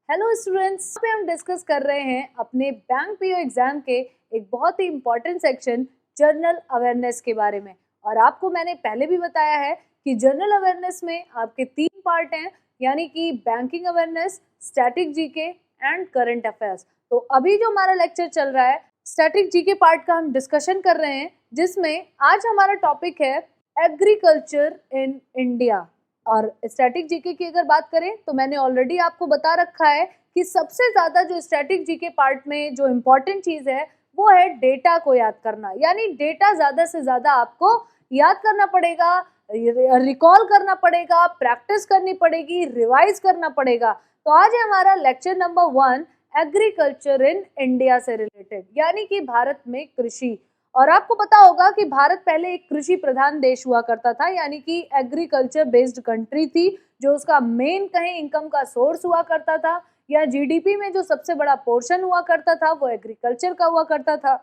Hello students, पे हम discuss कर रहे हैं अपने बैंक पीओ एग्जाम के एक बहुत ही इम्पोर्टेंट सेक्शन जनरल अवेयरनेस के बारे में। और आपको मैंने पहले भी बताया है कि जनरल अवेयरनेस में आपके 3 पार्ट हैं, यानी कि banking awareness, static GK and current affairs. तो अभी जो हमारा लेक्चर चल रहा है स्टैटिक जीके पार्ट का हम डिस्कशन कर रहे हैं, जिसमें आज हमारा टॉपिक है एग्रीकल्चर इन इंडिया। और स्टैटिक जीके की अगर बात करें तो मैंने ऑलरेडी आपको बता रखा है कि सबसे ज्यादा जो स्टैटिक जीके पार्ट में जो इम्पोर्टेंट चीज है वो है डेटा को याद करना। यानी डेटा ज्यादा से ज्यादा आपको याद करना पड़ेगा, रिकॉल करना पड़ेगा, प्रैक्टिस करनी पड़ेगी, रिवाइज करना पड़ेगा। तो आज है हमारा lecture number 1 agriculture in India से रिलेटेड, यानी कि भारत में कृषि। और आपको पता होगा कि भारत पहले एक कृषि प्रधान देश हुआ करता था, यानी कि एग्रीकल्चर बेस्ड कंट्री थी। जो उसका मेन कहीं इनकम का सोर्स हुआ करता था या जीडीपी में जो सबसे बड़ा पोर्शन हुआ करता था वो एग्रीकल्चर का हुआ करता था,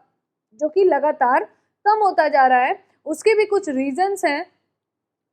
जो कि लगातार कम होता जा रहा है। उसके भी कुछ रीजंस हैं।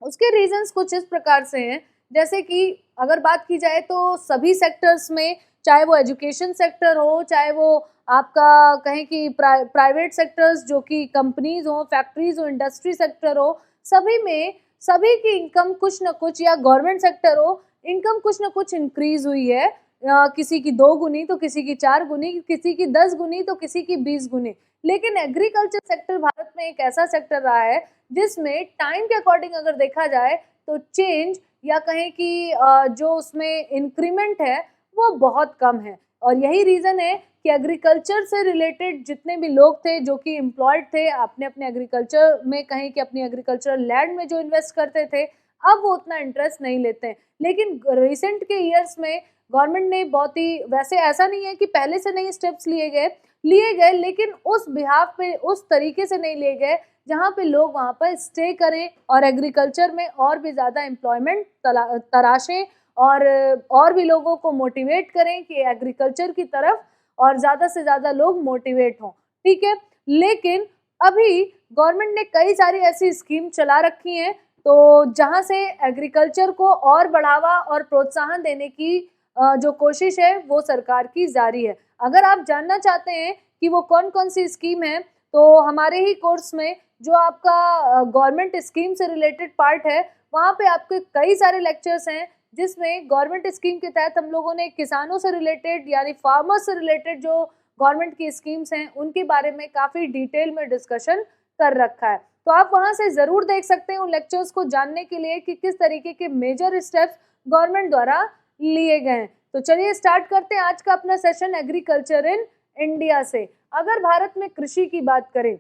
उसके रीजंस कुछ इस प्रकार से हैं, जैसे कि अगर बात की जाए तो सभी सेक्टर्स में, चाहे वो एजुकेशन सेक्टर हो, चाहे वो आपका कहें कि प्राइवेट सेक्टर्स जो कि कंपनीज हो, फैक्ट्रीज हो, इंडस्ट्री सेक्टर हो, सभी में सभी की इनकम कुछ न कुछ, या गवर्नमेंट सेक्टर हो, इनकम कुछ न कुछ इंक्रीज हुई है। किसी की 2 गुनी तो किसी की 4 गुनी, किसी की 10 गुनी तो किसी की 20 गुनी। लेकिन एग्रीकल्चर सेक्टर भारत में एक ऐसा सेक्टर रहा है जिसमें टाइम के अकॉर्डिंग अगर देखा जाए तो चेंज या कहें कि जो उसमें इंक्रीमेंट है वो बहुत कम है। और यही रीजन है कि एग्रीकल्चर से रिलेटेड जितने भी लोग थे जो कि एम्प्लॉयड थे, अपने अपने एग्रीकल्चर में कहें कि अपनी एग्रीकल्चरल लैंड में जो इन्वेस्ट करते थे, अब वो उतना इंटरेस्ट नहीं लेते हैं। लेकिन रिसेंट के ईयर्स में गवर्नमेंट ने बहुत ही, वैसे ऐसा नहीं है कि पहले से नहीं स्टेप्स लिए गए, लेकिन उस बिहाफ पे, उस तरीके से नहीं लिए गए जहाँ पे लोग वहाँ पर स्टे करें और एग्रीकल्चर में और भी ज़्यादा एम्प्लॉयमेंट तराशें और भी लोगों को मोटिवेट करें कि एग्रीकल्चर की तरफ और ज़्यादा से ज़्यादा लोग मोटिवेट हों। ठीक है, लेकिन अभी गवर्नमेंट ने कई सारी ऐसी स्कीम चला रखी हैं तो जहाँ से एग्रीकल्चर को और बढ़ावा और प्रोत्साहन देने की जो कोशिश है वो सरकार की जारी है। अगर आप जानना चाहते हैं कि वो कौन कौन सी स्कीम है तो हमारे ही कोर्स में जो आपका गवर्नमेंट स्कीम से रिलेटेड पार्ट है, वहाँ पे आपके कई सारे लेक्चर्स हैं जिसमें गवर्नमेंट स्कीम के तहत हम लोगों ने किसानों से रिलेटेड यानी फार्मर्स से रिलेटेड जो गवर्नमेंट की स्कीम्स हैं उनके बारे में काफ़ी डिटेल में डिस्कशन कर रखा है। तो आप वहाँ से ज़रूर देख सकते हैं उन लेक्चर्स को जानने के लिए कि किस तरीके के मेजर स्टेप्स गवर्नमेंट द्वारा लिए गए हैं। तो चलिए स्टार्ट करते हैं आज का अपना सेशन एग्रीकल्चर इन इंडिया से। अगर भारत में कृषि की बात करें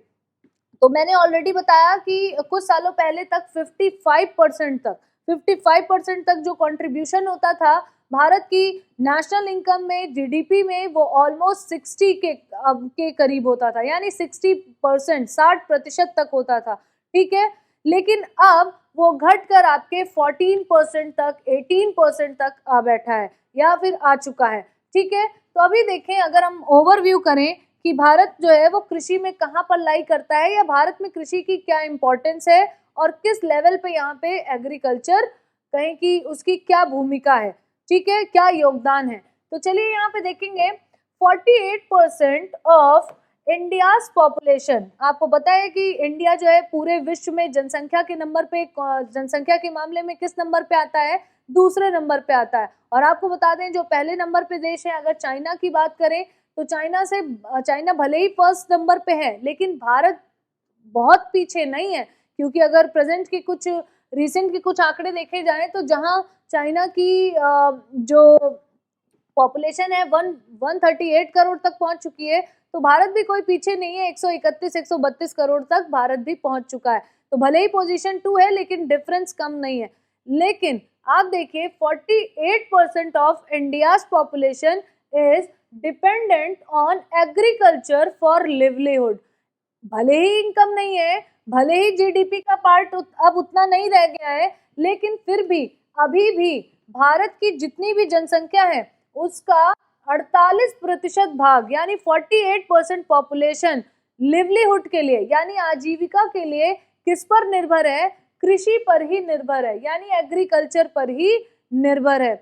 तो मैंने ऑलरेडी बताया कि कुछ सालों पहले तक 55% तक जो कंट्रीब्यूशन होता था भारत की नेशनल इनकम में, जीडीपी में, वो ऑलमोस्ट 60 के करीब होता था, यानी 60%, 60% तक होता था। ठीक है, लेकिन अब वो घटकर आपके 14% तक, 18% तक आ बैठा है या फिर आ चुका है। ठीक है, तो अभी देखें, अगर हम ओवरव्यू करें कि भारत जो है वो कृषि में कहाँ पर लाई करता है या भारत में कृषि की क्या इंपॉर्टेंस है और किस लेवल पे यहाँ पे एग्रीकल्चर कहें कि उसकी क्या भूमिका है, ठीक है, क्या योगदान है। तो चलिए यहाँ पे देखेंगे 48% ऑफ इंडियाज पॉपुलेशन। आपको पता है कि इंडिया जो है पूरे विश्व में जनसंख्या के नंबर पे, जनसंख्या के मामले में किस नंबर पे आता है? दूसरे नंबर पे आता है। और आपको बता दें जो पहले नंबर पे देश है, अगर चाइना की बात करें तो चाइना भले ही फर्स्ट नंबर पे है लेकिन भारत बहुत पीछे नहीं है, क्योंकि अगर रिसेंट के कुछ आंकड़े देखे जाएं तो जहां चाइना की जो पॉपुलेशन है 138 करोड़ तक पहुंच चुकी है, तो भारत भी कोई पीछे नहीं है, 131 132 करोड़ तक भारत भी पहुंच चुका है। तो भले ही पोजीशन 2 है लेकिन डिफरेंस कम नहीं है। लेकिन आप देखिए 48% of India's population is dependent on agriculture for livelihood. भले ही इनकम नहीं है, भले ही जीडीपी का पार्ट अब उतना नहीं रह गया है, लेकिन फिर भी अभी भी भारत की जितनी भी जनसंख्या है उसका 48% भाग यानी 48% पॉपुलेशन लिवलीहुड के लिए यानी आजीविका के लिए किस पर निर्भर है? कृषि पर ही निर्भर है, यानी एग्रीकल्चर पर ही निर्भर है।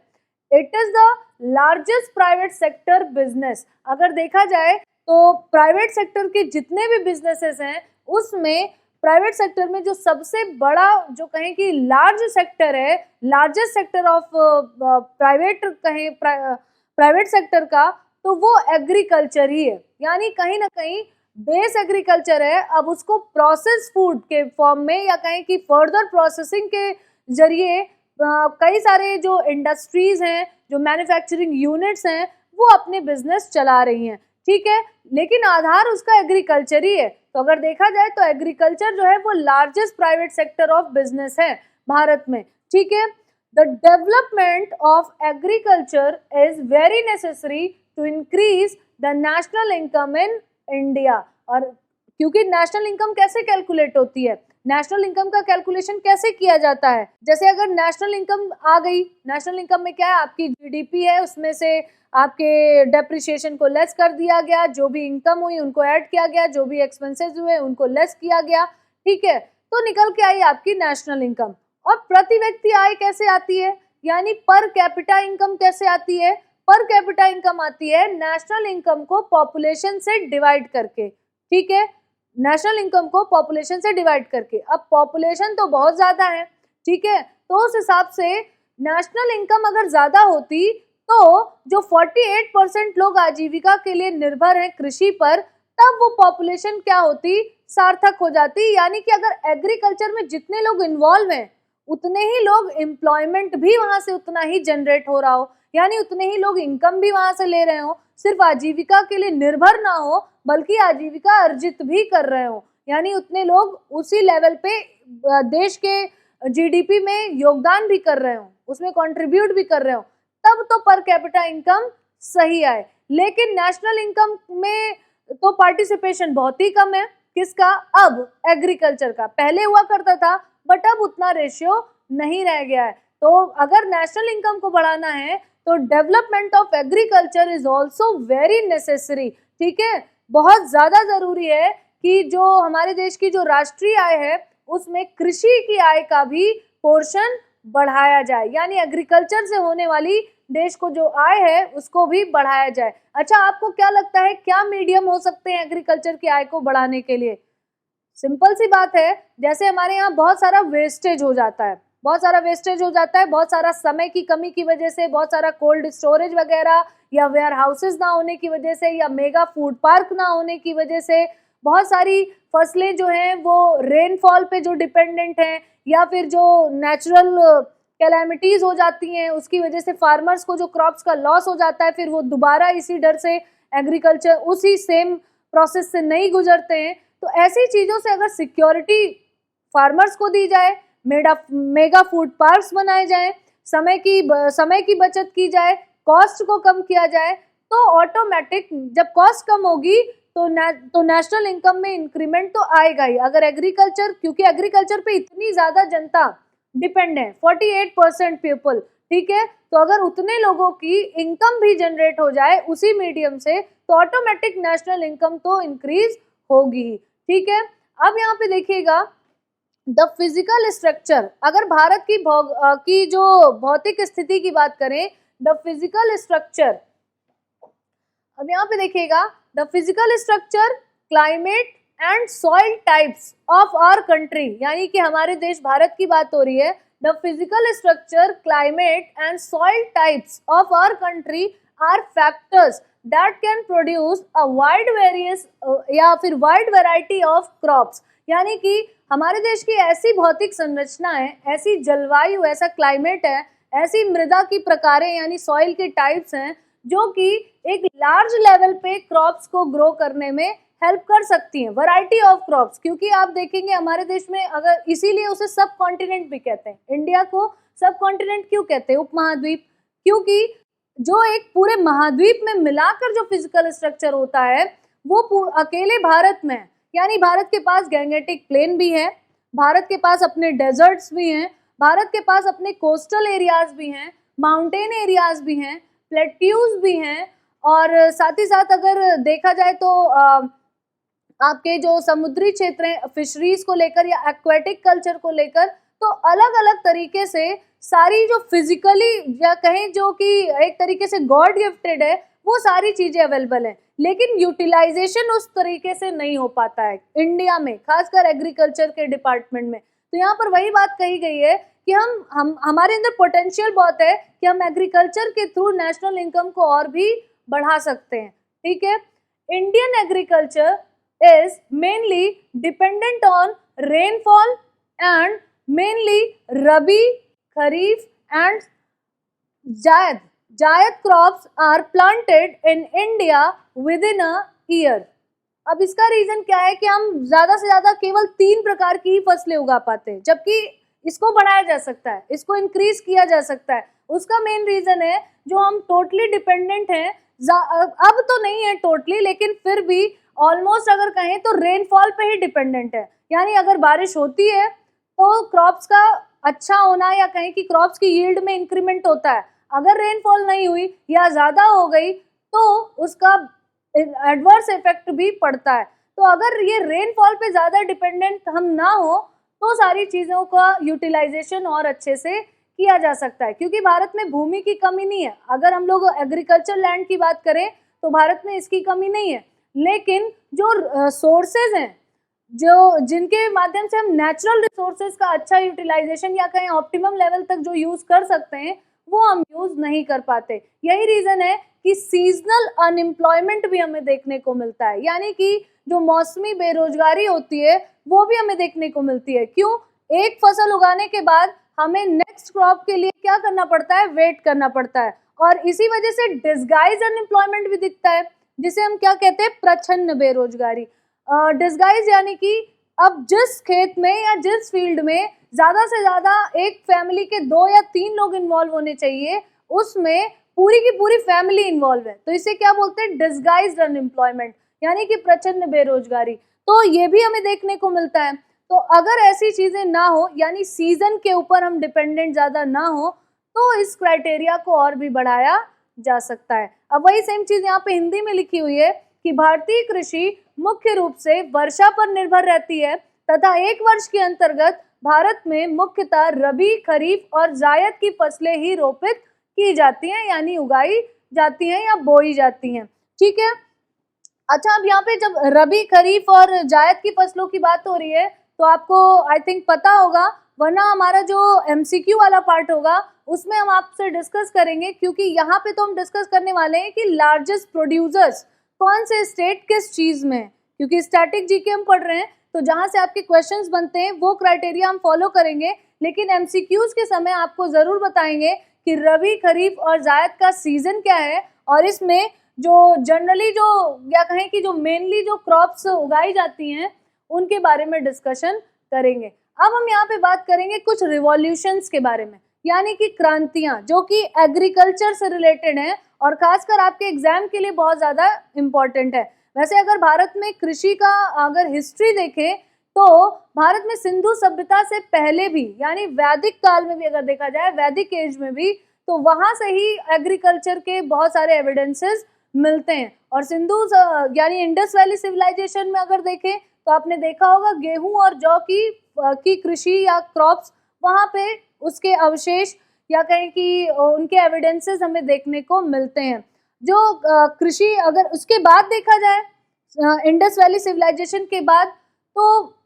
It is the largest private sector business. अगर देखा जाए तो प्राइवेट सेक्टर के जितने भी बिजनेसेस हैं उसमें प्राइवेट सेक्टर में जो सबसे बड़ा जो कहें कि लार्ज सेक्टर है, लार्जेस्ट सेक्टर ऑफ प्राइवेट कहें प्राइवेट सेक्टर का, तो वो एग्रीकल्चर ही है। यानी कहीं ना कहीं बेस एग्रीकल्चर है, अब उसको प्रोसेस फूड के फॉर्म में या कहें कि फर्दर प्रोसेसिंग के जरिए कई सारे जो इंडस्ट्रीज हैं, जो मैन्युफैक्चरिंग यूनिट्स हैं, वो अपने बिजनेस चला रही हैं, ठीक है, लेकिन आधार उसका एग्रीकल्चर ही है। तो अगर देखा जाए तो एग्रीकल्चर जो है वो largest private sector of business है भारत में, ठीक है। The development of agriculture is very necessary to increase the national income in India. और क्योंकि नेशनल इनकम कैसे कैलकुलेट होती है, नेशनल इनकम का कैलकुलेशन कैसे किया जाता है, जैसे अगर नेशनल इनकम आ गई, नेशनल इनकम में क्या है, आपकी जीडीपी है, उसमें से आपके डेप्रिसिएशन को लेस कर दिया गया, जो भी इनकम हुई उनको ऐड किया गया, जो भी एक्सपेंसेस हुए उनको लेस किया गया, ठीक है, तो निकल के आई आपकी नेशनल इनकम। और प्रति व्यक्ति आय कैसे आती है, यानी पर कैपिटा इनकम कैसे आती है, पर कैपिटा इनकम आती है नेशनल इनकम को पॉपुलेशन से डिवाइड करके, ठीक है, नेशनल इनकम को पॉपुलेशन से डिवाइड करके। अब पॉपुलेशन तो बहुत ज्यादा है, ठीक है, तो उस हिसाब से नेशनल इनकम अगर ज्यादा होती तो जो 48% लोग आजीविका के लिए निर्भर हैं कृषि पर, तब वो पॉपुलेशन क्या होती, सार्थक हो जाती। यानी कि अगर एग्रीकल्चर में जितने लोग इन्वॉल्व हैं उतने ही लोग एम्प्लॉयमेंट भी वहां से उतना ही जनरेट हो रहा हो, यानी उतने ही लोग इनकम भी वहां से ले रहे हो, सिर्फ आजीविका के लिए निर्भर ना हो बल्कि आजीविका अर्जित भी कर रहे हो, यानी उतने लोग उसी लेवल पे देश के जीडीपी में योगदान भी कर रहे हो, उसमें कंट्रीब्यूट भी कर रहे हो, तब तो पर कैपिटा इनकम सही आए। लेकिन नेशनल इनकम में तो पार्टिसिपेशन बहुत ही कम है, किसका, अब एग्रीकल्चर का। पहले हुआ करता था बट अब उतना रेशियो नहीं रह गया है। तो अगर नेशनल इनकम को बढ़ाना है तो development of agriculture is also very necessary, ठीक है, बहुत ज्यादा जरूरी है कि जो हमारे देश की जो राष्ट्रीय आय है उसमें कृषि की आय का भी पोर्शन बढ़ाया जाए, यानी एग्रीकल्चर से होने वाली देश को जो आय है उसको भी बढ़ाया जाए। अच्छा, आपको क्या लगता है क्या मीडियम हो सकते हैं एग्रीकल्चर की आय को बढ़ाने के लिए? सिंपल सी बात है, जैसे हमारे यहाँ बहुत सारा वेस्टेज हो जाता है, बहुत सारा वेस्टेज हो जाता है, बहुत सारा समय की कमी की वजह से, बहुत सारा कोल्ड स्टोरेज वगैरह या वेयर हाउसेज ना होने की वजह से या मेगा फूड पार्क ना होने की वजह से, बहुत सारी फसलें जो हैं वो रेनफॉल पे जो डिपेंडेंट हैं या फिर जो नेचुरल कैलामिटीज हो जाती हैं उसकी वजह से फार्मर्स को जो क्रॉप्स का लॉस हो जाता है, फिर वो दोबारा इसी डर से एग्रीकल्चर उसी सेम प्रोसेस से नहीं गुजरते हैं। तो ऐसी चीज़ों से अगर सिक्योरिटी फार्मर्स को दी जाए, मेगा फूड पार्क्स बनाए जाएं, समय की बचत की जाए, कॉस्ट को कम किया जाए, तो ऑटोमेटिक जब कॉस्ट कम होगी तो नेशनल इनकम में इंक्रीमेंट तो आएगा ही। अगर एग्रीकल्चर, क्योंकि एग्रीकल्चर पे इतनी ज्यादा जनता डिपेंड है, 48% पीपल, ठीक है, तो अगर उतने लोगों की इनकम भी जनरेट हो जाए उसी मीडियम से तो ऑटोमेटिक नेशनल इनकम तो इंक्रीज होगी, ठीक है। अब यहाँ पे देखिएगा द फिजिकल स्ट्रक्चर, अगर भारत की जो भौतिक स्थिति की बात करें, द फिजिकल स्ट्रक्चर, अब यहाँ पे देखिएगा the physical structure, climate and soil types of our country, यानी कि हमारे देश भारत की बात हो रही है। The physical structure, climate and soil types of our country are factors that can produce a wide various या फिर वाइड वैरायटी ऑफ क्रॉप्स, यानी कि हमारे देश की ऐसी भौतिक संरचना है, ऐसी जलवायु, ऐसा क्लाइमेट है, ऐसी मृदा की प्रकारें यानी सॉइल के टाइप्स हैं जो कि एक लार्ज लेवल पे क्रॉप्स को ग्रो करने में हेल्प कर सकती हैं, वैरायटी ऑफ क्रॉप्स। क्योंकि आप देखेंगे हमारे देश में, अगर इसीलिए उसे सब कॉन्टिनेंट भी कहते हैं, इंडिया को सब कॉन्टिनेंट क्यों कहते हैं, उपमहाद्वीप, क्योंकि जो एक पूरे महाद्वीप में मिलाकर जो फिजिकल स्ट्रक्चर होता है वो अकेले भारत में है। यानी भारत के पास गैंगेटिक प्लेन भी है, भारत के पास अपने डेजर्ट्स भी हैं, भारत के पास अपने कोस्टल एरियाज भी हैं, माउंटेन एरियाज भी हैं, प्लेट्यूज भी हैं, और साथ ही साथ अगर देखा जाए तो आपके जो समुद्री क्षेत्र हैं फिशरीज को लेकर या एक्वेटिक कल्चर को लेकर, तो अलग अलग तरीके से सारी जो फिजिकली या कहें जो कि एक तरीके से गॉड गिफ्टेड है वो सारी चीजें अवेलेबल है, लेकिन यूटिलाइजेशन उस तरीके से नहीं हो पाता है इंडिया में, खासकर एग्रीकल्चर के डिपार्टमेंट में। तो यहाँ पर वही बात कही गई है कि हम हमारे अंदर पोटेंशियल बहुत है कि हम एग्रीकल्चर के थ्रू नेशनल इनकम को और भी बढ़ा सकते हैं। ठीक है, Indian agriculture is mainly dependent on rainfall and mainly rabi, kharif and zaid crops are planted in India within a year. अब इसका रीजन क्या है कि हम ज्यादा से ज्यादा केवल 3 प्रकार की फसलें उगा पाते हैं, जबकि इसको बढ़ाया जा सकता है, इसको इंक्रीज किया जा सकता है। उसका मेन रीजन है जो हम टोटली डिपेंडेंट हैं, अब तो नहीं है टोटली, लेकिन फिर भी ऑलमोस्ट अगर कहें तो रेनफॉल पे ही डिपेंडेंट है। यानी अगर बारिश होती है तो क्रॉप्स का अच्छा होना या कहें कि क्रॉप्स की यील्ड में इंक्रीमेंट होता है। अगर रेनफॉल नहीं हुई या ज्यादा हो गई तो उसका एडवर्स इफेक्ट भी पड़ता है। तो अगर ये रेनफॉल पे ज्यादा डिपेंडेंट हम ना हो तो सारी चीजों का यूटिलाइजेशन और अच्छे से किया जा सकता है, क्योंकि भारत में भूमि की कमी नहीं है। अगर हम लोग एग्रीकल्चर लैंड की बात करें तो भारत में इसकी कमी नहीं है, लेकिन जो सोर्सेज हैं जो जिनके माध्यम से हम नेचुरल रिसोर्सेज का अच्छा यूटिलाइजेशन या कहीं ऑप्टिमम लेवल तक जो यूज कर सकते हैं वो हम यूज नहीं कर पाते। यही रीजन है कि सीजनल अनएम्प्लॉयमेंट भी हमें देखने को मिलता है, यानी कि जो मौसमी बेरोजगारी होती है वो भी हमें देखने को मिलती है। क्यों? एक फसल उगाने के बाद हमें नेक्स्ट क्रॉप के लिए क्या करना पड़ता है, वेट करना पड़ता है, और इसी वजह से डिस्गाइज अनएम्प्लॉयमेंट भी दिखता है, जिसे हम क्या कहते हैं, प्रच्छन्न बेरोजगारी। डिस्गाइज यानी कि अब जिस खेत में या जिस फील्ड में ज्यादा से ज्यादा एक फैमिली के 2 या 3 लोग इन्वॉल्व होने चाहिए, उसमें पूरी की पूरी फैमिली इन्वॉल्व है, तो इसे क्या बोलते हैं, डिस्गाइज्ड अनएम्प्लॉयमेंट, यानी कि प्रच्छन्न बेरोजगारी। तो ये भी हमें देखने को मिलता है। तो अगर ऐसी चीजें ना हो, यानी सीजन के ऊपर हम डिपेंडेंट ज्यादा ना हो, तो इस क्राइटेरिया को और भी बढ़ाया जा सकता है। अब वही सेम चीज यहाँ पे हिंदी में लिखी हुई है कि भारतीय कृषि मुख्य रूप से वर्षा पर निर्भर रहती है तथा एक वर्ष के अंतर्गत भारत में मुख्यतः रबी, खरीफ और जायद की फसलें ही रोपित की जाती हैं, यानी उगाई जाती हैं या बोई जाती हैं। ठीक है, अच्छा, अब यहाँ पे जब रबी, खरीफ और जायद की फसलों की बात हो रही है तो आपको आई थिंक पता होगा, वरना हमारा जो एमसीक्यू वाला पार्ट होगा उसमें हम आपसे डिस्कस करेंगे, क्योंकि यहाँ पे तो हम डिस्कस करने वाले हैं कि लार्जेस्ट प्रोड्यूसर्स कौन से स्टेट किस चीज में है, क्योंकि स्टैटिक जीके हम पढ़ रहे हैं तो जहां से आपके क्वेश्चंस बनते हैं वो क्राइटेरिया हम फॉलो करेंगे, लेकिन एमसीक्यूज के समय आपको जरूर बताएंगे कि रबी, खरीफ और जायद का सीजन क्या है, और इसमें जो जनरली जो या कहें कि जो मेनली जो क्रॉप्स उगाई जाती हैं उनके बारे में डिस्कशन करेंगे। अब हम यहाँ पे बात करेंगे कुछ रिवॉल्यूशंस के बारे में, यानी कि क्रांतियां जो कि एग्रीकल्चर से रिलेटेड हैं और खासकर आपके एग्जाम के लिए बहुत ज्यादा इम्पोर्टेंट है। वैसे अगर भारत में कृषि का अगर हिस्ट्री देखें तो भारत में सिंधु सभ्यता से पहले भी, यानी वैदिक काल में भी अगर देखा जाए, वैदिक एज में भी, तो वहां से ही एग्रीकल्चर के बहुत सारे एविडेंसेस मिलते हैं। और सिंधु यानी इंडस वैली सिविलाइजेशन में अगर देखें तो आपने देखा होगा गेहूं और जौ की कृषि या क्रॉप्स, वहां पे उसके अवशेष या कहें कि उनके एविडेंसेस हमें देखने को मिलते हैं। जो कृषि अगर उसके बाद देखा जाए इंडस वैली सिविलाइजेशन के बाद, तो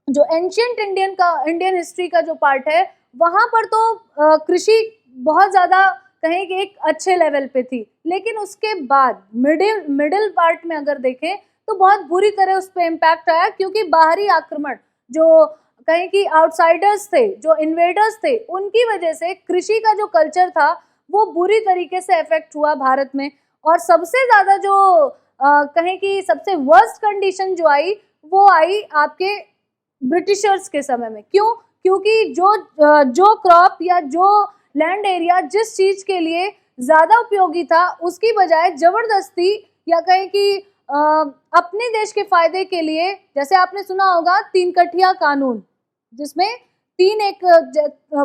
जो एंशियंट इंडियन हिस्ट्री का जो पार्ट है वहां पर तो कृषि बहुत ज्यादा कहें कि एक अच्छे लेवल पे थी, लेकिन उसके बाद मिडिल पार्ट में अगर देखें तो बहुत बुरी तरह उस पर इम्पैक्ट आया, क्योंकि बाहरी आक्रमण जो कहें कि आउटसाइडर्स थे, जो इन्वेडर्स थे, उनकी वजह से कृषि का जो कल्चर था वो बुरी तरीके से इफेक्ट हुआ भारत में। और सबसे ज्यादा जो कहें कि सबसे वर्स्ट कंडीशन जो आई वो आई आपके ब्रिटिशर्स के समय में। क्यों? क्योंकि जो क्रॉप या जो लैंड एरिया जिस चीज के लिए ज्यादा उपयोगी था उसकी बजाय जबरदस्ती या कहें कि अपने देश के फायदे के लिए, जैसे आपने सुना होगा 3 कठिया कानून, जिसमें 3 एक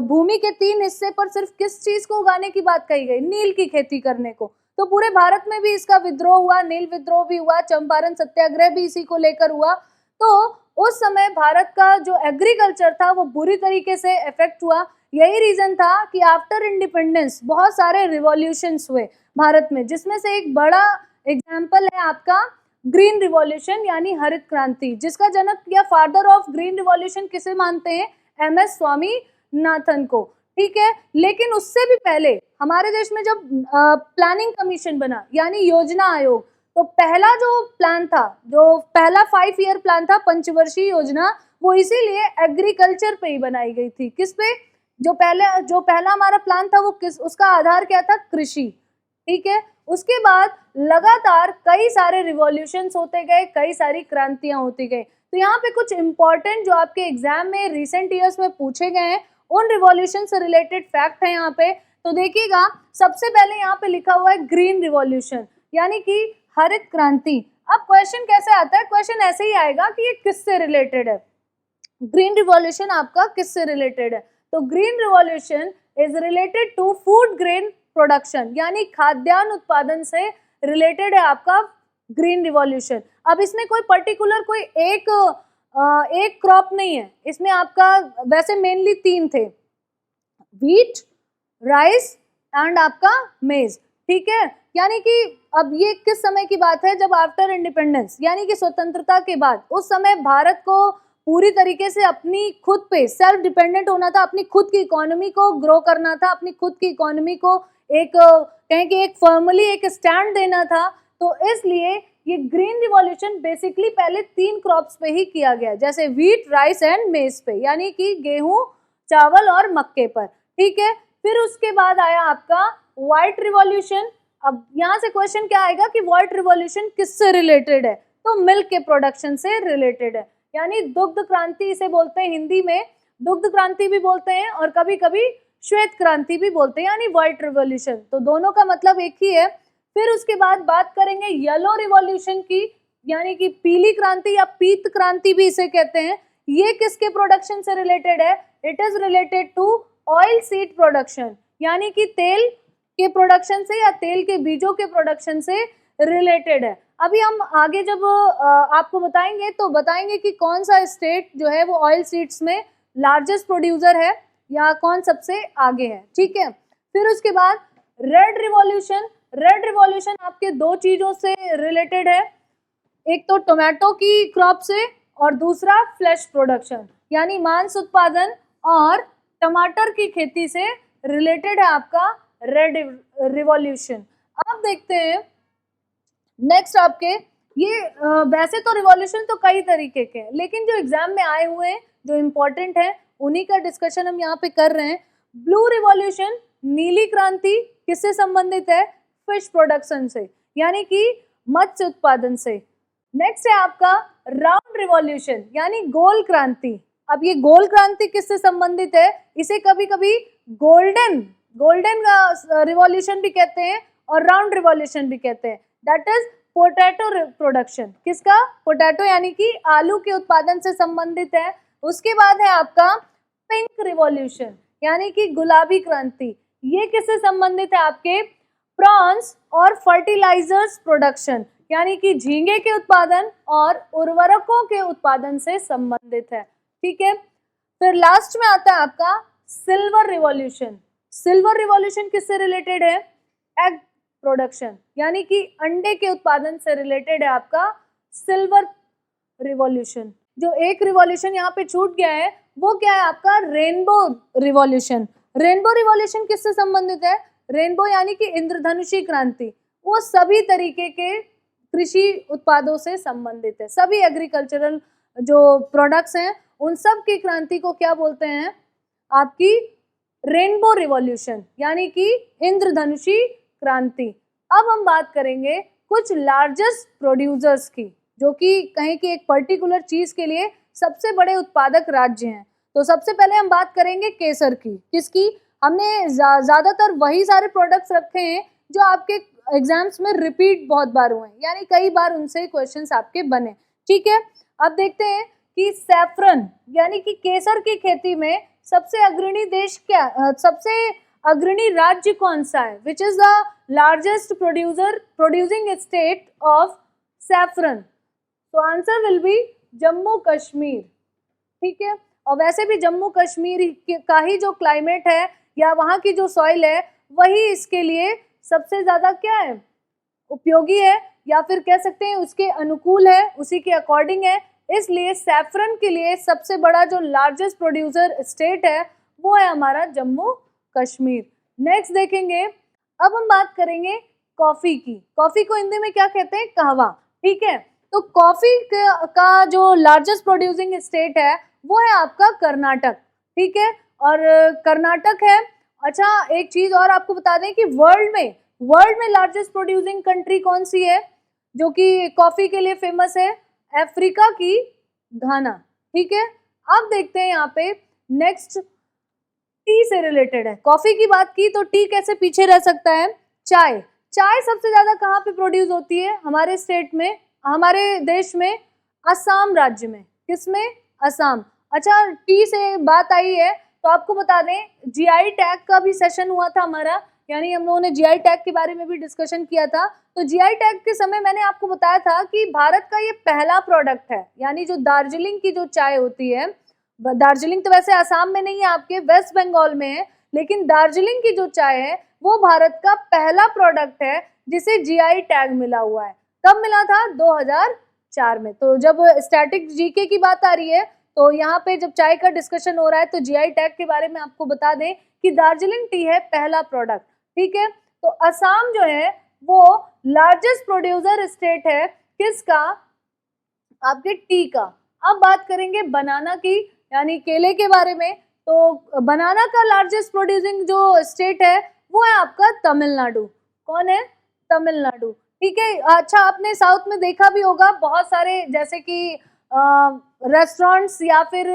भूमि के 3 हिस्से पर सिर्फ किस चीज को उगाने की बात कही गई, नील की खेती करने को। तो पूरे भारत में भी इसका विद्रोह हुआ, नील विद्रोह भी हुआ, चंपारण सत्याग्रह भी इसी को लेकर हुआ। तो उस समय भारत का जो एग्रीकल्चर था वो बुरी तरीके से इफेक्ट हुआ। यही रीजन था कि आफ्टर इंडिपेंडेंस बहुत सारे रिवॉल्यूशंस हुए भारत में, जिसमें से एक बड़ा एग्जाम्पल है आपका ग्रीन रिवॉल्यूशन यानी हरित क्रांति, जिसका जनक या फादर ऑफ ग्रीन रिवॉल्यूशन किसे मानते हैं? MS स्वामीनाथन को। ठीक है, लेकिन उससे भी पहले हमारे देश में जब प्लानिंग कमीशन बना यानी योजना आयोग, तो पहला जो प्लान था, जो पहला 5 ईयर प्लान था, पंचवर्षीय योजना, वो इसीलिए एग्रीकल्चर पे ही बनाई गई थी। किस पे? जो पहला हमारा प्लान था वो उसका आधार क्या था? कृषि। ठीक है, उसके बाद लगातार कई सारे रिवॉल्यूशंस होते गए, कई सारी क्रांतियां होती गई। तो यहाँ पे कुछ इंपॉर्टेंट जो आपके एग्जाम में रिसेंट ईयर्स में पूछे गए हैं, उन रिवॉल्यूशन से रिलेटेड फैक्ट है यहाँ पे। तो देखिएगा, सबसे पहले यहाँ पे लिखा हुआ है ग्रीन रिवॉल्यूशन यानी कि हरित क्रांति। अब क्वेश्चन कैसे आता है? क्वेश्चन ऐसे ही आएगा कि ये किससे रिलेटेड है। ग्रीन रिवॉल्यूशन आपका किससे रिलेटेड है? तो green revolution is related to food grain production यानी खाद्यान्न उत्पादन से रिलेटेड है आपका ग्रीन रिवॉल्यूशन। अब इसमें कोई पर्टिकुलर कोई एक क्रॉप नहीं है, इसमें आपका वैसे मेनली 3 थे, व्हीट, राइस एंड आपका मेज। ठीक है, यानी कि अब ये किस समय की बात है? जब आफ्टर इंडिपेंडेंस यानी कि स्वतंत्रता के बाद, उस समय भारत को पूरी तरीके से अपनी खुद पे सेल्फ डिपेंडेंट होना था, अपनी खुद की इकोनॉमी को ग्रो करना था, अपनी खुद की इकोनॉमी को एक कहें कि एक फॉर्मली एक स्टैंड देना था। तो इसलिए ये ग्रीन रिवॉल्यूशन बेसिकली पहले 3 क्रॉप्स पे ही किया गया, जैसे व्हीट, राइस एंड मेज पे, यानी कि गेहूं, चावल और मक्के पर। ठीक है, फिर उसके बाद आया आपका व्हाइट रिवॉल्यूशन। अब यहाँ से क्वेश्चन क्या आएगा कि व्हाइट रिवॉल्यूशन किससे रिलेटेड है? तो मिल्क के प्रोडक्शन से रिलेटेड है, यानी दुग्ध क्रांति इसे बोलते हैं, हिंदी में दुग्ध क्रांति भी बोलते हैं और कभी कभी श्वेत क्रांति भी बोलते हैं, यानी व्हाइट रिवॉल्यूशन। तो दोनों का मतलब एक ही है। फिर उसके बाद बात करेंगे येलो रिवॉल्यूशन की, यानी कि पीली क्रांति या पीत क्रांति भी इसे कहते हैं। ये किसके प्रोडक्शन से रिलेटेड है? It is related to oil seed production, यानी कि तेल के प्रोडक्शन से या तेल के बीजों के प्रोडक्शन से रिलेटेड है। अभी हम आगे जब आपको बताएंगे तो बताएंगे कि कौन सा स्टेट जो है वो ऑयल सीड्स में लार्जेस्ट प्रोड्यूसर है या कौन सबसे आगे है। ठीक है, फिर उसके बाद रेड रिवॉल्यूशन। रेड रिवॉल्यूशन आपके 2 चीजों से रिलेटेड है, एक तो टोमेटो की क्रॉप से और दूसरा फ्लैश प्रोडक्शन यानी मांस उत्पादन और टमाटर की खेती से रिलेटेड है आपका रेड रिवॉल्यूशन। अब देखते हैं नेक्स्ट आपके ये वैसे तो रिवॉल्यूशन तो कई तरीके के हैं, लेकिन जो एग्जाम में आए हुए हैं जो इम्पोर्टेंट है उन्हीं का डिस्कशन हम यहाँ पे कर रहे हैं। ब्लू रिवॉल्यूशन, नीली क्रांति किससे संबंधित है? फिश प्रोडक्शन से, यानी कि मत्स्य उत्पादन से। नेक्स्ट है आपका राउंड रिवॉल्यूशन यानी गोल क्रांति। अब ये गोल क्रांति किससे संबंधित है? इसे कभी कभी गोल्डन रिवॉल्यूशन भी कहते हैं और राउंड रिवॉल्यूशन भी कहते हैं। That is potato production. किसका? पोटैटो यानी कि आलू के उत्पादन से संबंधित है। उसके बाद है आपका पिंक रिवॉल्यूशन यानी कि गुलाबी क्रांति। ये किससे संबंधित है? आपके प्रॉन्स और फर्टिलाइजर्स प्रोडक्शन यानी कि झींगे के उत्पादन और उर्वरकों के उत्पादन से संबंधित है। ठीक है, फिर लास्ट में आता है आपका सिल्वर रिवॉल्यूशन। सिल्वर रिवॉल्यूशन किससे रिलेटेड है? एग प्रोडक्शन यानी कि अंडे के उत्पादन से रिलेटेड है आपका सिल्वर रिवॉल्यूशन। जो एक रिवॉल्यूशन यहाँ पे छूट गया है वो क्या है? आपका रेनबो रिवॉल्यूशन। रेनबो रिवॉल्यूशन किससे संबंधित है? रेनबो यानी कि इंद्रधनुषी क्रांति, वो सभी तरीके के कृषि उत्पादों से संबंधित है। सभी एग्रीकल्चरल जो प्रोडक्ट्स हैं उन सब की क्रांति को क्या बोलते हैं? आपकी रेनबो रिवॉल्यूशन यानी कि इंद्रधनुषी क्रांति। अब हम बात करेंगे कुछ लार्जेस्ट प्रोड्यूसर्स की, जो कि कहें कि एक पर्टिकुलर चीज के लिए सबसे बड़े उत्पादक राज्य हैं। तो सबसे पहले हम बात करेंगे केसर की। किसकी? हमने ज्यादातर वही सारे प्रोडक्ट्स रखे हैं जो आपके एग्जाम्स में रिपीट बहुत बार हुए हैं, यानी कई बार उनसे क्वेश्चंस आपके बने। ठीक है, अब देखते हैं कि सैफरन यानी कि केसर की खेती में सबसे अग्रणी देश क्या, सबसे अग्रणी राज्य कौन सा है? Which is the largest producing state of saffron? तो answer will be Jammu Kashmir. ठीक है, और वैसे भी जम्मू कश्मीर का ही जो क्लाइमेट है या वहाँ की जो सॉइल है वही इसके लिए सबसे ज़्यादा क्या है, उपयोगी है, या फिर कह सकते हैं उसके अनुकूल है, उसी के अकॉर्डिंग है। इसलिए सैफरन के लिए सबसे बड़ा जो लार्जेस्ट प्रोड्यूसर स्टेट है वो है हमारा जम्मू कश्मीर। नेक्स्ट देखेंगे, अब हम बात करेंगे कॉफी की। कॉफी को हिंदी में क्या कहते हैं, कहवा, ठीक है। तो कॉफी का जो लार्जेस्ट प्रोड्यूसिंग स्टेट है वो है आपका कर्नाटक, ठीक है। और कर्नाटक है। अच्छा, एक चीज और आपको बता दें कि वर्ल्ड में लार्जेस्ट प्रोड्यूसिंग कंट्री कौन सी है जो कि कॉफी के लिए फेमस है, अफ्रीका की घाना, ठीक है। अब देखते हैं यहाँ पे नेक्स्ट, टी से रिलेटेड है। कॉफी की बात की तो टी कैसे पीछे रह सकता है। चाय सबसे ज्यादा कहाँ पे प्रोड्यूस होती है हमारे स्टेट में, हमारे देश में, असम राज्य में। किसमें, असम। अच्छा, टी से बात आई है तो आपको बता दें जीआई टैग का भी सेशन हुआ था हमारा, यानी हम लोगों ने जीआई टैग के बारे में भी डिस्कशन किया था। तो जीआई टैग के समय मैंने आपको बताया था कि भारत का ये पहला प्रोडक्ट है, यानी जो दार्जिलिंग की जो चाय होती है, दार्जिलिंग तो वैसे आसाम में नहीं है, आपके वेस्ट बंगाल में है, लेकिन दार्जिलिंग की जो चाय है वो भारत का पहला प्रोडक्ट है जिसे जीआई टैग मिला हुआ है। कब मिला था, 2004 में। तो जब स्टैटिक जीके की बात आ रही है तो यहाँ पे जब चाय का डिस्कशन हो रहा है तो जीआई टैग के बारे में आपको बता दें कि दार्जिलिंग टी है पहला प्रोडक्ट, ठीक है। तो असम जो है वो लार्जेस्ट प्रोड्यूसर स्टेट है किसका, आपके टी का। अब बात करेंगे बनाना की, यानी केले के बारे में। तो बनाना का लार्जेस्ट प्रोड्यूसिंग जो स्टेट है वो है आपका तमिलनाडु। कौन है, तमिलनाडु, ठीक है। अच्छा, आपने साउथ में देखा भी होगा बहुत सारे, जैसे कि रेस्टोरेंट्स या फिर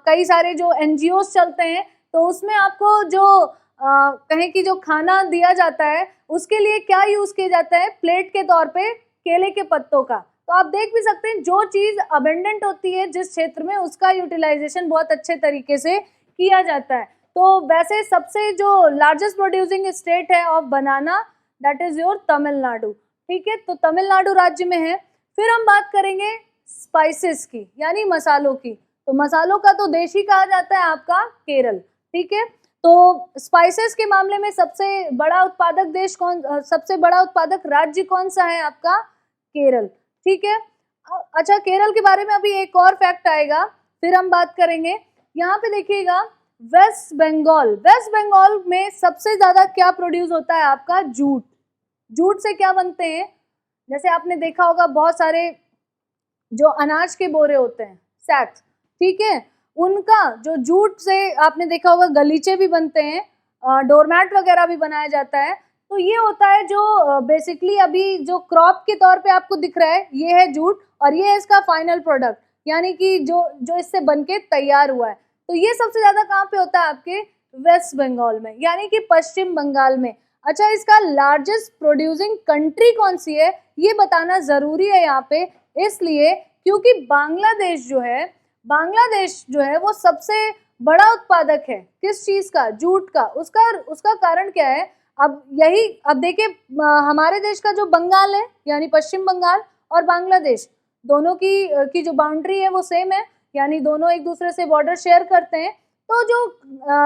कई सारे जो एनजीओस चलते हैं, तो उसमें आपको जो कहें कि जो खाना दिया जाता है उसके लिए क्या यूज किया जाता है, प्लेट के तौर पे केले के पत्तों का। तो आप देख भी सकते हैं जो चीज अबेंडेंट होती है जिस क्षेत्र में, उसका यूटिलाइजेशन बहुत अच्छे तरीके से किया जाता है। तो वैसे सबसे जो लार्जेस्ट प्रोड्यूसिंग स्टेट है of banana, that is your Tamil Nadu, ठीक है। तो तमिलनाडु राज्य में है। फिर हम बात करेंगे स्पाइसेस की, यानी मसालों की। तो मसालों का तो देश ही कहा जाता है आपका केरल, ठीक है। तो स्पाइसेस के मामले में सबसे बड़ा उत्पादक देश कौन, सबसे बड़ा उत्पादक राज्य कौन सा है आपका, केरल, ठीक है। अच्छा, केरल के बारे में अभी एक और फैक्ट आएगा, फिर हम बात करेंगे। यहाँ पे देखिएगा वेस्ट बंगाल में सबसे ज्यादा क्या प्रोड्यूस होता है आपका, जूट। जूट से क्या बनते हैं, जैसे आपने देखा होगा बहुत सारे जो अनाज के बोरे होते हैं, सैक्स, ठीक है, उनका जो जूट से आपने देखा होगा गलीचे भी बनते हैं, डोरमैट वगैरह भी बनाया जाता है। तो ये होता है जो बेसिकली अभी जो क्रॉप के तौर पे आपको दिख रहा है ये है जूट, और ये है इसका फाइनल प्रोडक्ट, यानी कि जो इससे बनके तैयार हुआ है। तो ये सबसे ज्यादा कहाँ पे होता है, आपके वेस्ट बंगाल में, यानी कि पश्चिम बंगाल में। अच्छा, इसका लार्जेस्ट प्रोड्यूसिंग कंट्री कौन सी है ये बताना जरूरी है यहाँ पे, इसलिए क्योंकि बांग्लादेश जो है वो सबसे बड़ा उत्पादक है किस चीज का, जूट का। उसका कारण क्या है, अब देखिए हमारे देश का जो बंगाल है, यानी पश्चिम बंगाल और बांग्लादेश, दोनों की जो बाउंड्री है वो सेम है, यानी दोनों एक दूसरे से बॉर्डर शेयर करते हैं। तो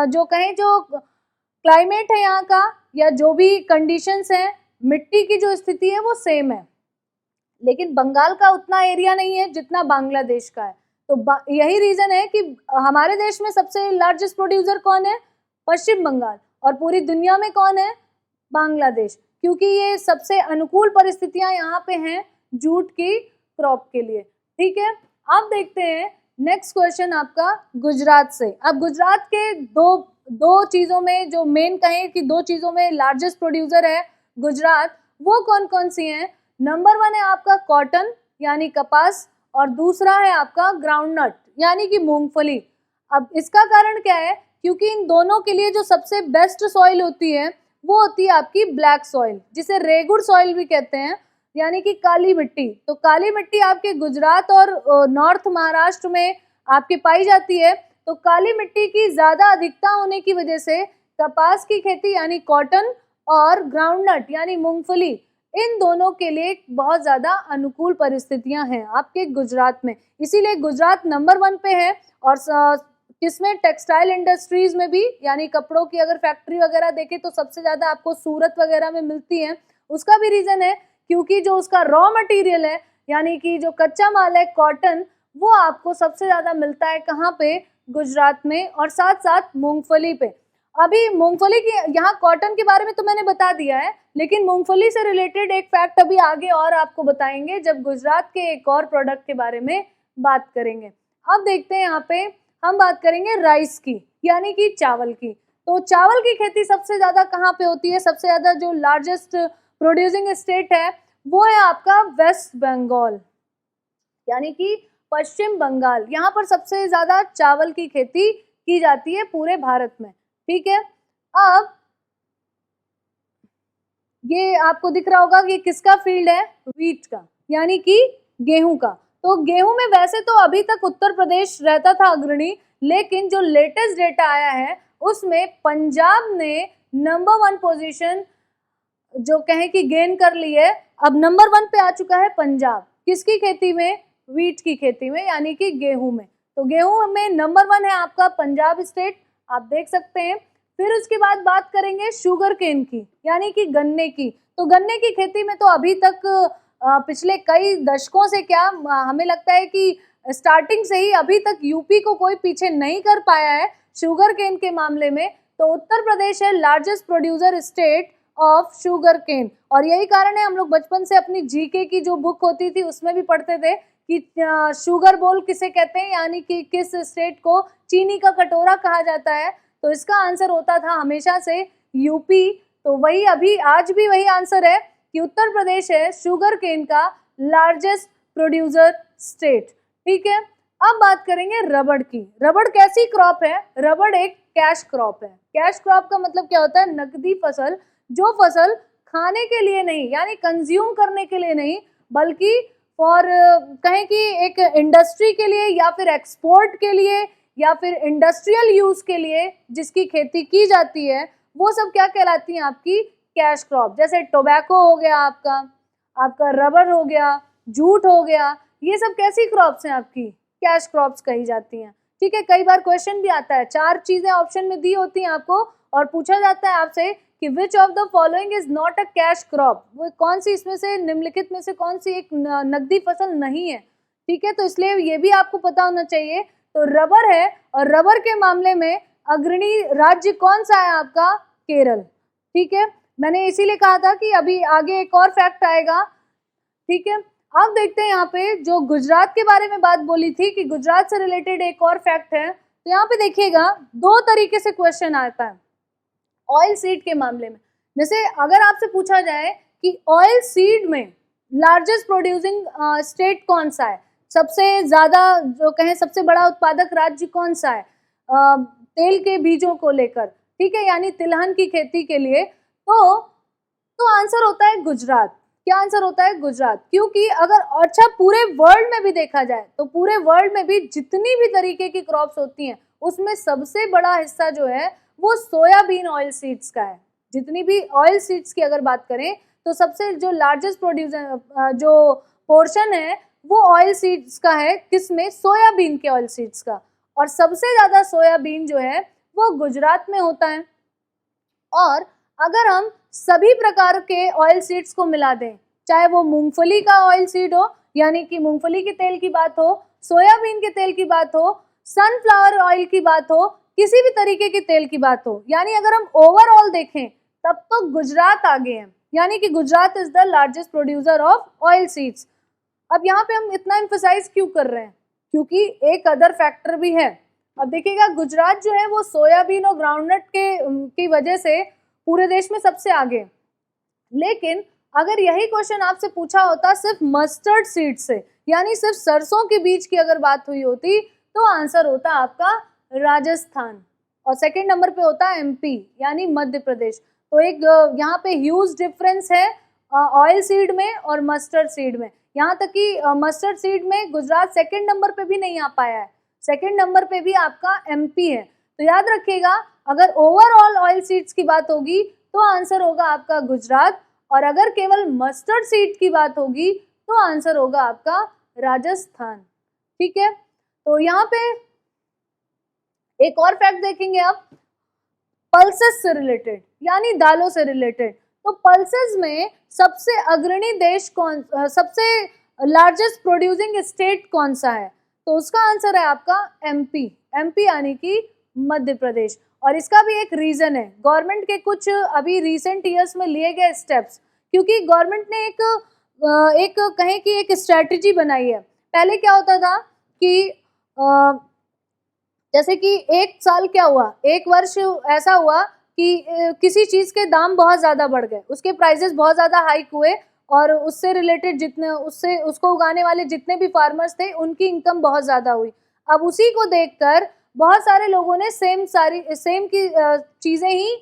जो कहें जो क्लाइमेट है यहाँ का, या जो भी कंडीशंस हैं, मिट्टी की जो स्थिति है वो सेम है, लेकिन बंगाल का उतना एरिया नहीं है जितना बांग्लादेश का है। तो यही रीजन है कि हमारे देश में सबसे लार्जेस्ट प्रोड्यूसर कौन है, पश्चिम बंगाल, और पूरी दुनिया में कौन है, बांग्लादेश, क्योंकि ये सबसे अनुकूल परिस्थितियां यहाँ पे हैं जूट की क्रॉप के लिए, ठीक है। अब देखते हैं नेक्स्ट क्वेश्चन आपका गुजरात से। अब गुजरात के दो चीजों में, जो मेन कहें कि दो चीजों में लार्जेस्ट प्रोड्यूसर है गुजरात, वो कौन कौन सी हैं। नंबर 1 है आपका कॉटन यानी कपास, और दूसरा है आपका ग्राउंडनट यानी कि मूंगफली। अब इसका कारण क्या है, क्योंकि इन दोनों के लिए जो सबसे बेस्ट सॉइल होती है वो होती है आपकी ब्लैक सॉइल, जिसे रेगुड़ सॉइल भी कहते हैं, यानी कि काली मिट्टी। तो काली मिट्टी आपके गुजरात और नॉर्थ महाराष्ट्र में आपके पाई जाती है। तो काली मिट्टी की ज्यादा अधिकता होने की वजह से कपास की खेती यानी कॉटन और ग्राउंडनट यानी मूंगफली, इन दोनों के लिए बहुत ज़्यादा अनुकूल परिस्थितियां हैं आपके गुजरात में, इसीलिए गुजरात नंबर 1 पे है। और किसमें, टेक्सटाइल इंडस्ट्रीज में भी, यानी कपड़ों की अगर फैक्ट्री वगैरह देखें तो सबसे ज़्यादा आपको सूरत वगैरह में मिलती है। उसका भी रीज़न है क्योंकि जो उसका रॉ मटेरियल है, यानी कि जो कच्चा माल है कॉटन, वो आपको सबसे ज़्यादा मिलता है कहाँ पे, गुजरात में, और साथ साथ मूंगफली पे। अभी मूंगफली की, यहाँ कॉटन के बारे में तो मैंने बता दिया है, लेकिन मूंगफली से रिलेटेड एक फैक्ट अभी आगे और आपको बताएंगे जब गुजरात के एक और प्रोडक्ट के बारे में बात करेंगे। अब देखते हैं यहाँ पे हम बात करेंगे राइस की, यानी कि चावल की। तो चावल की खेती सबसे ज़्यादा कहाँ पे होती है, सबसे ज़्यादा जो लार्जेस्ट प्रोड्यूसिंग स्टेट है वो है आपका वेस्ट बंगाल, यानी कि पश्चिम बंगाल। यहाँ पर सबसे ज़्यादा चावल की खेती की जाती है पूरे भारत में, ठीक है। अब ये आपको दिख रहा होगा कि किसका फील्ड है, व्हीट का, यानी कि गेहूं का। तो गेहूं में वैसे तो अभी तक उत्तर प्रदेश रहता था अग्रणी, लेकिन जो लेटेस्ट डेटा आया है उसमें पंजाब ने नंबर 1 पोजीशन जो कहें कि गेन कर ली है। अब नंबर 1 पे आ चुका है पंजाब, किसकी खेती में, व्हीट की खेती में, यानी कि गेहूं में। तो गेहूं में नंबर 1 है आपका पंजाब स्टेट, आप देख सकते हैं। फिर उसके बाद बात करेंगे शुगर केन की, यानी कि गन्ने की। तो गन्ने की खेती में तो अभी तक पिछले कई दशकों से क्या, हमें लगता है कि स्टार्टिंग से ही अभी तक यूपी को कोई पीछे नहीं कर पाया है शुगर केन के मामले में। तो उत्तर प्रदेश है largest producer state of sugarcane, और यही कारण है हम लोग बचपन से अपनी जीके की जो बुक होती थी उसमें भी पढ़ते थे कि शुगर बोल किसे कहते हैं, यानी कि किस स्टेट को चीनी का कटोरा कहा जाता है। तो इसका आंसर होता था हमेशा से यूपी। तो वही अभी आज भी वही आंसर है कि उत्तर प्रदेश है शुगर केन का लार्जेस्ट प्रोड्यूसर स्टेट, ठीक है। अब बात करेंगे रबड़ की। रबड़ कैसी क्रॉप है, रबड़ एक कैश क्रॉप है। कैश क्रॉप का मतलब क्या होता है, नकदी फसल, जो फसल खाने के लिए नहीं, यानी कंज्यूम करने के लिए नहीं, बल्कि फॉर कहें कि एक इंडस्ट्री के लिए या फिर एक्सपोर्ट के लिए या फिर इंडस्ट्रियल यूज के लिए जिसकी खेती की जाती है, वो सब क्या कहलाती हैं, आपकी कैश क्रॉप। जैसे टोबैको हो गया आपका, आपका रबर हो गया, जूट हो गया, ये सब कैसी क्रॉप्स हैं, आपकी कैश क्रॉप्स कही जाती हैं, ठीक है। कई बार क्वेश्चन भी आता है, 4 चीजें ऑप्शन में दी होती हैं आपको और पूछा जाता है आपसे कि which of the following is not a cash crop, वो कौन सी इसमें से, निम्नलिखित में से कौन सी एक नकदी फसल नहीं है, ठीक है। तो इसलिए ये भी आपको पता होना चाहिए। तो रबर है, और रबर के मामले में अग्रणी राज्य कौन सा है आपका, केरल, ठीक है। मैंने इसीलिए कहा था कि अभी आगे एक और फैक्ट आएगा, ठीक है। अब देखते हैं यहाँ पे जो गुजरात के बारे में बात बोली थी कि गुजरात से रिलेटेड एक और फैक्ट है। तो यहाँ पे देखिएगा 2 तरीके से क्वेश्चन आता है ऑयल सीड के मामले में। जैसे अगर आपसे पूछा जाए कि ऑयल सीड में लार्जेस्ट प्रोड्यूसिंग स्टेट कौन सा है, सबसे ज्यादा जो कहें सबसे बड़ा उत्पादक राज्य कौन सा है तेल के बीजों को लेकर, ठीक है, यानी तिलहन की खेती के लिए, तो आंसर होता है गुजरात। क्या आंसर होता है, गुजरात। क्योंकि अगर अच्छा पूरे वर्ल्ड में भी देखा जाए तो पूरे वर्ल्ड में भी जितनी भी तरीके की क्रॉप्स होती हैं उसमें सबसे बड़ा हिस्सा जो है वो सोयाबीन ऑयल सीड्स का है। जितनी भी ऑयल सीड्स की अगर बात करें तो सबसे जो लार्जेस्ट प्रोड्यूसर जो पोर्शन है वो ऑयल सीड्स का है, किसमें, सोयाबीन के ऑयल सीड्स का। और सबसे ज्यादा सोयाबीन जो है वो गुजरात में होता है। और अगर हम सभी प्रकार के ऑयल सीड्स को मिला दें, चाहे वो मूंगफली का ऑयल सीड हो, यानी कि मूंगफली के तेल की बात हो, सोयाबीन के तेल की बात हो, सनफ्लावर ऑयल की बात हो, किसी भी तरीके के तेल की बात हो, यानी अगर हम ओवरऑल देखें तब तो गुजरात आगे है, यानी कि Gujarat is the largest producer of oil seeds. अब यहाँ पे हम इतना एम्फसाइज क्यों कर रहे हैं, क्योंकि एक अदर फैक्टर भी है। अब देखिएगा गुजरात जो है वो सोयाबीन और ग्राउंडनट की वजह से पूरे देश में सबसे आगे। लेकिन अगर यही क्वेश्चन आपसे पूछा होता सिर्फ मस्टर्ड सीड से, यानी सिर्फ सरसों के बीज की अगर बात हुई होती, तो आंसर होता आपका राजस्थान, और सेकंड नंबर पे होता एमपी यानी मध्य प्रदेश। तो एक यहाँ पे ह्यूज डिफरेंस है ऑयल सीड में और मस्टर्ड सीड में। यहाँ तक कि मस्टर्ड सीड में गुजरात सेकंड नंबर पे भी नहीं आ पाया है, सेकंड नंबर पे भी आपका एमपी है। तो याद रखिएगा अगर ओवरऑल ऑयल सीड्स की बात होगी तो आंसर होगा आपका गुजरात, और अगर केवल मस्टर्ड सीड की बात होगी तो आंसर होगा आपका राजस्थान। ठीक है, तो यहाँ पे एक और फैक्ट देखेंगे आप, पल्सेस से रिलेटेड यानी दालों से रिलेटेड। तो पल्सेस में सबसे अग्रणी देश कौन, सबसे लार्जेस्ट प्रोड्यूसिंग स्टेट कौन सा है? तो उसका आंसर है आपका एमपी। एमपी यानी कि मध्य प्रदेश। और इसका भी एक रीजन है, गवर्नमेंट के कुछ अभी रिसेंट ईयर्स में लिए गए स्टेप्स, क्योंकि गवर्नमेंट ने एक कहें कि एक स्ट्रेटजी बनाई है। पहले क्या होता था कि जैसे कि एक साल क्या हुआ, एक वर्ष ऐसा हुआ कि किसी चीज के दाम बहुत ज्यादा बढ़ गए, उसके प्राइसेस बहुत ज्यादा हाइक हुए और उससे रिलेटेड जितने उसको उगाने वाले जितने भी फार्मर्स थे उनकी इनकम बहुत ज्यादा हुई। अब उसी को देखकर बहुत सारे लोगों ने सेम की चीजें ही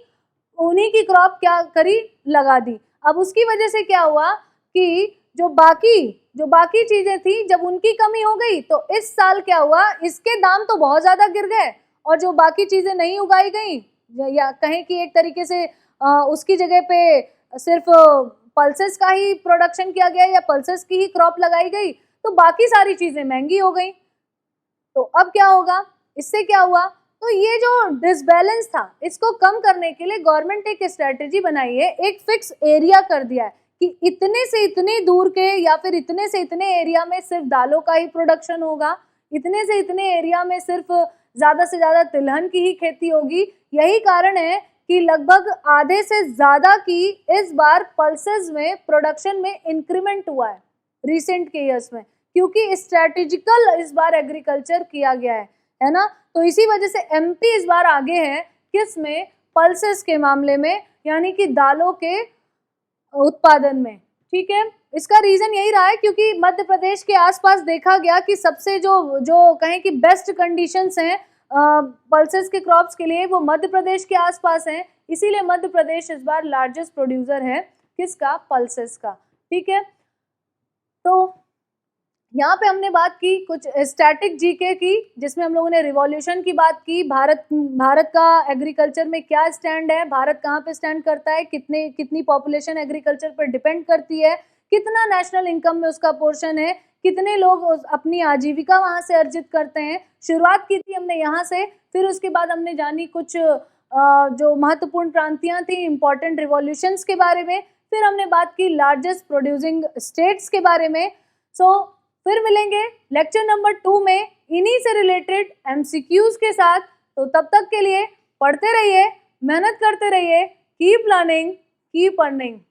उन्हीं की क्रॉप क्या करी, लगा दी। अब उसकी वजह से क्या हुआ कि जो बाकी चीजें थी जब उनकी कमी हो गई तो इस साल क्या हुआ, इसके दाम तो बहुत ज्यादा गिर गए और जो बाकी चीजें नहीं उगाई गई या कहें कि एक तरीके से उसकी जगह पे सिर्फ पल्सेस का ही प्रोडक्शन किया गया या पल्सेस की ही क्रॉप लगाई गई तो बाकी सारी चीजें महंगी हो गई। तो अब क्या होगा, इससे क्या हुआ, तो ये जो डिसबैलेंस था इसको कम करने के लिए गवर्नमेंट एक स्ट्रेटेजी बनाई है, एक फिक्स एरिया कर दिया है कि इतने से इतने दूर के या फिर इतने से इतने एरिया में सिर्फ दालों का ही प्रोडक्शन होगा, इतने से इतने एरिया में सिर्फ ज्यादा से ज्यादा तिलहन की ही खेती होगी। यही कारण है कि लगभग आधे से ज्यादा की इस बार पल्सेस में प्रोडक्शन में इंक्रीमेंट हुआ है रिसेंट के ईयर्स में, क्योंकि स्ट्रेटेजिकल इस बार एग्रीकल्चर किया गया है ना। तो इसी वजह से एमपी इस बार आगे है, किस में, पल्सेस के मामले में, यानी कि दालों के उत्पादन में। ठीक है, इसका रीजन यही रहा है क्योंकि मध्य प्रदेश के आसपास देखा गया कि सबसे जो कहें कि बेस्ट कंडीशंस हैं पल्सेस के क्रॉप्स के लिए वो मध्य प्रदेश के आसपास हैं, इसीलिए मध्य प्रदेश इस बार लार्जेस्ट प्रोड्यूसर है किसका, पल्सेस का। ठीक है, तो यहाँ पे हमने बात की कुछ स्टैटिक जीके की, जिसमें हम लोगों ने रिवॉल्यूशन की बात की, भारत का एग्रीकल्चर में क्या स्टैंड है, भारत कहाँ पे स्टैंड करता है, कितनी पॉपुलेशन एग्रीकल्चर पर डिपेंड करती है, कितना नेशनल इनकम में उसका पोर्शन है, कितने लोग अपनी आजीविका वहां से अर्जित करते हैं। शुरुआत की थी हमने यहाँ से, फिर उसके बाद हमने जानी कुछ जो महत्वपूर्ण क्रांतियां थी, इंपॉर्टेंट रिवॉल्यूशंस के बारे में, फिर हमने बात की लार्जेस्ट प्रोड्यूसिंग स्टेट्स के बारे में। फिर मिलेंगे लेक्चर नंबर 2 में इन्हीं से रिलेटेड एमसीक्यूज के साथ। तो तब तक के लिए पढ़ते रहिए, मेहनत करते रहिए, कीप लर्निंग, कीप अर्निंग।